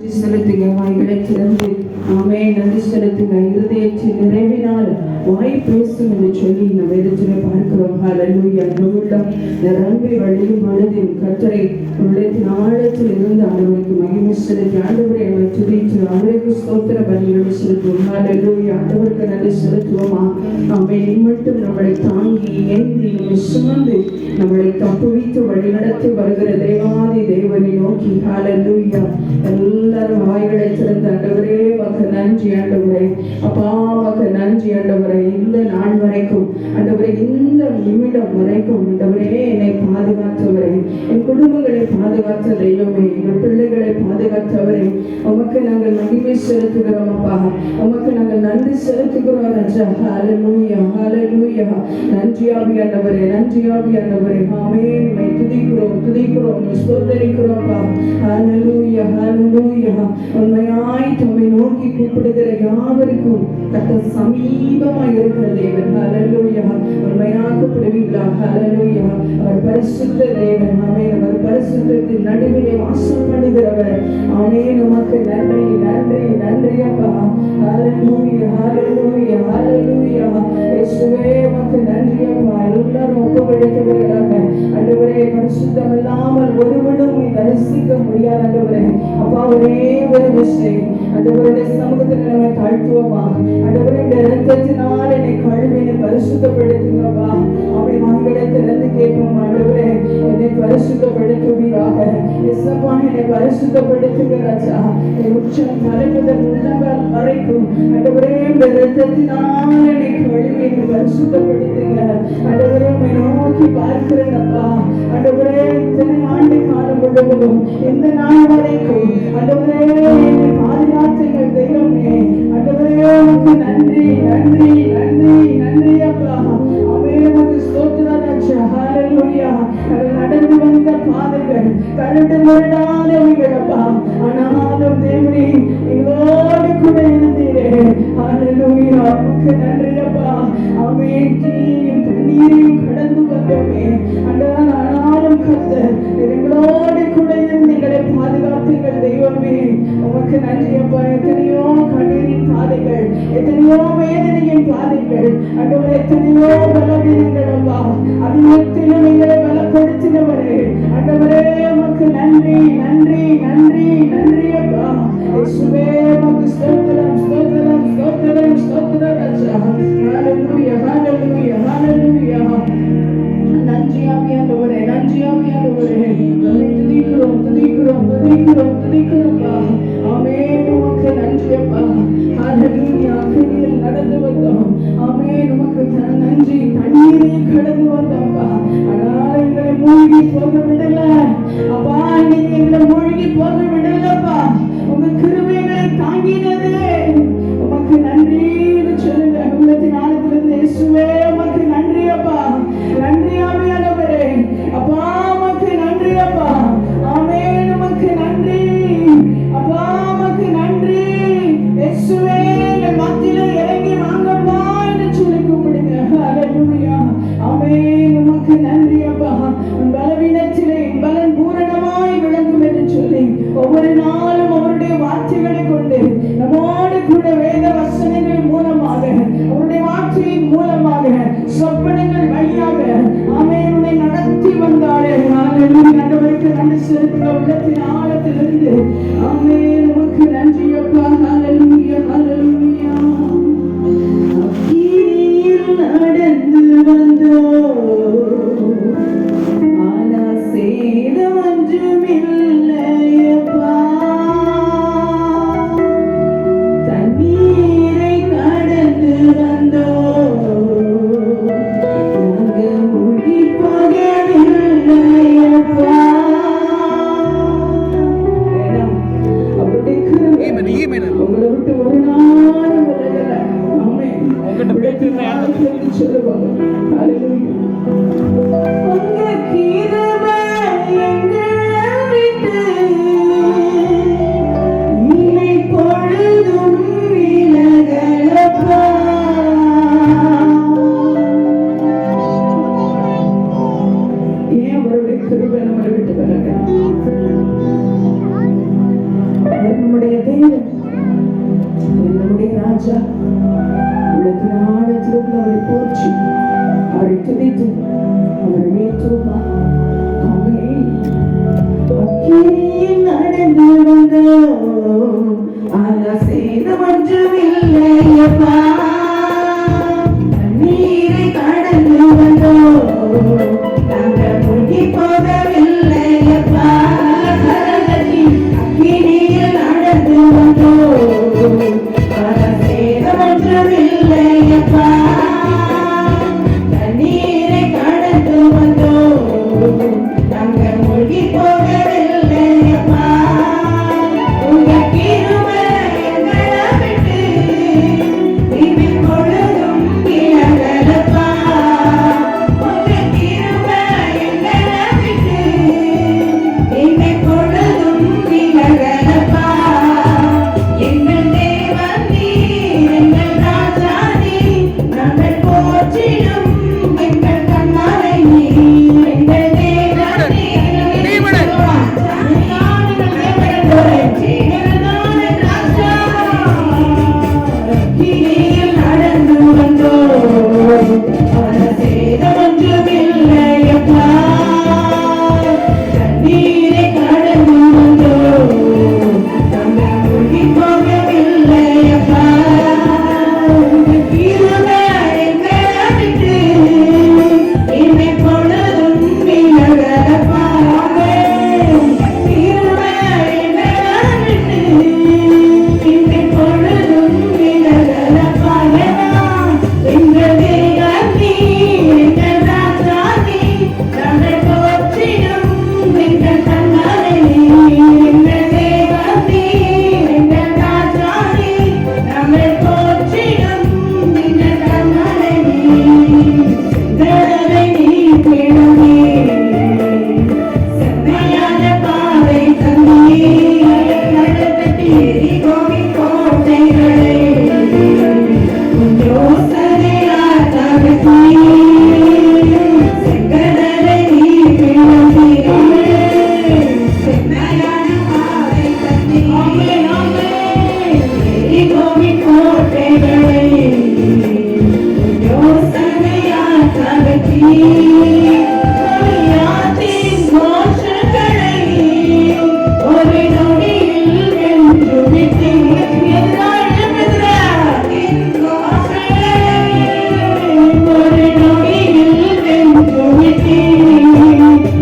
செலுத்துங்க. வாய்களை திறந்து ஆமே நன்றி செலுத்துங்க. இருதயத்தின் நிறைவினால் வாய் பேசும் என்று சொல்லி இந்த வேதத்தில் பார்க்கிறோம். ஹல்லேலூயா. உள்ளம் நிரம்பி வழியும் பொழுது கர்த்தரை உள்ளத்தின் ஆழத்தில் இருந்து ஆண்டவருக்கு மகிமை செலுத்தி ஆண்டவரை அவரை துதித்து அவருக்கு ஸ்தோத்திர பலிகளை செலுத்துவோம். ஹல்லேலூயா. ஆண்டவருக்கு நன்றி செலுத்துவோமா. ஆமே மட்டும் நம்மளை தாங்கி ஏந்தி நம்மை சுமந்து நம்மளை தப்புவித்து வழிநடத்தி வருகிற தேவாதி தேவனை நோக்கி ஹல்லேலூயா. எல்லாரும் வாய்களை திறந்த ஆண்டவரே உமக்கு நன்றி ஆண்டவரே. அப்பா உமக்கு நன்றி ஆண்டவரே. இந்த நாள் வரைக்கும் ஆண்டவரே, இந்த நிமிடம் வரைக்கும் ஆண்டவரே என்னை பாதுகாத்தவரே, என் குடும்பங்களை பாதுகாத்த தெய்வமே, எங்கள் பிள்ளைகளை பாதுகாத்தவரே, உமக்கு நாங்கள் மகிமை செலுத்துகிறோம். அப்பா உமக்கு நாங்கள் நன்றி செலுத்துகிறோம் ராஜா. ஹல்லேலூயா ஹல்லேலூயா. நன்றி ஆவியானவரே, நன்றி ஆவியானவரே. ஆமென். உம்மை துதிக்கிறோம் துதிக்கிறோம் ஸ்தோத்திரிக்கிறோம். ஹல்லேலூயா ஹல்லேலூயா. உண்மையாய் தம்மை நோக்கி கூப்பிடுகிற யாவருக்கும் கர்த்தர் சமீபமாய் இருக்கிற தேவன். ஹல்லேலூயா. உண்மையாக கூப்பிடுவீங்களா? ஹல்லேலூயா. அவர் பரிசுத்த தேவன். ஆமென். அவர் பரிசுத்தத்தின் நடுவிலே வாசம் பண்ணுகிறவர். ஆமென். உமக்கு நன்றி நன்றி நன்றி அப்பா. ஹல்லேலூயா ஹல்லேலூயா ஹல்லேலூயா. இயேசுவே உமக்கு நன்றி அப்பா. எல்லாரும் ஒப்புக்கொடுத்தவர்களாக ஆண்டவரே, பரிசுத்தம் இல்லாமல் ஒருவனும் தரிசிக்க முடியாத ஆண்டவரே. அப்பா ஒரே ஒரு விஷயம் ஆண்டவருடைய சமூகத்தில் நம்மை தாழ்த்துவோமா. ஆண்டவருடைய இரத்தத்தினால் என்னை கழுவி பரிசுத்தப்படுத்துங்கப்பா. அவரை மகளை திறந்து கேட்போம். ஆண்டவரே என்னை பரிசுத்தப்படுத்துவீராக. இயேசுப்பா என்னை பரிசுத்தப்படுத்துங்க ராஜா. என் உச்சம் தலை முதல் உள்ளங்கால் வரைக்கும் ஆண்டவரே இந்த இரத்தத்தினால் என்னை கழுவி பரிசுத்தப்படுத்துங்க. ஆண்டவரே உம்மை நோக்கி பார்க்கிறேன்ப்பா. ஆண்டவரே இத்தனை ஆண்டு காலம் முழுவதும் இந்த நாள் வரைக்கும் ஆண்டவரே என்னை பாதுகாத்தீர்கள் தெய்வமே. ஆண்டவரே உமக்கு நன்றி நன்றி நன்றி நன்றி அப்பா. ஆமென். உமக்கு ஸ்தோத்திரம் ராஜா. ஹல்லேலூயா. நடந்து வந்த பாதைகள் கரடு முரடானவைகள் அப்பா. ஆனாலும் தேவனே எங்களோடு கூட இருந்தீரே. ஹல்லேலூயா. உமக்கு நன்றி அப்பா. ஆமென். தீயும் தண்ணீரையும் கடந்து வந்தோமே ஆனாலும் கர்த்தர் எங்களோடு கூட இருந்து எங்களை பாதுகாத்தீர்கள் தெய்வமே. உமக்கு நன்றி அப்பா. எத்தனையோ கண்ணீரின் பாதைகள், எத்தனையோ வேதனையின் பாதைகள், ஆண்டவரே எத்தனையோ பலவீனங்கள் அப்பா. அதிகத்திலும் எங்களை பலப்படுத்தினவரே ஆண்டவரே உமக்கு நன்றி நன்றி நன்றி நன்றி அப்பா. இயேசுவே உமக்கு ஸ்தோத்திரம் ஸ்தோத்திரம் ஸ்தோத்திரம் ஸ்தோத்திரம் ராஜா. ஹல்லேலூயா ஹல்லேலூயா ஹல்லேலூயா. நன்றி ஆவியானவரே, நன்றி ஆவியானவரே. உம்மை துதிக்கிறோம் துதிக்கிறோம் துதிக்கிறோம் துதிக்கிறோம்ப்பா. ஆமென். உமக்கு நன்றி அப்பா. ஹல்லேலூயா. அக்கினியில் நடந்து வந்தோம். ஆமென். உமக்கு நன்றி. தண்ணீரையும் கடந்து வந்தோம்ப்பா. ஆனால் எங்களை மூழ்கி போக விடல அப்பா. நீங்க எங்களை மூழ்கி போக விடலப்பா. நம்முடைய தேவன், நம்முடைய ராஜா. உலகின் ஆழத்திலிருந்து அவரை போற்றி அவரை துதித்து அவரை உயர்த்துவோமா? அக்கினியில் நடந்து வந்தோம், ஆனா சேதமற்றமில்லையப்பா.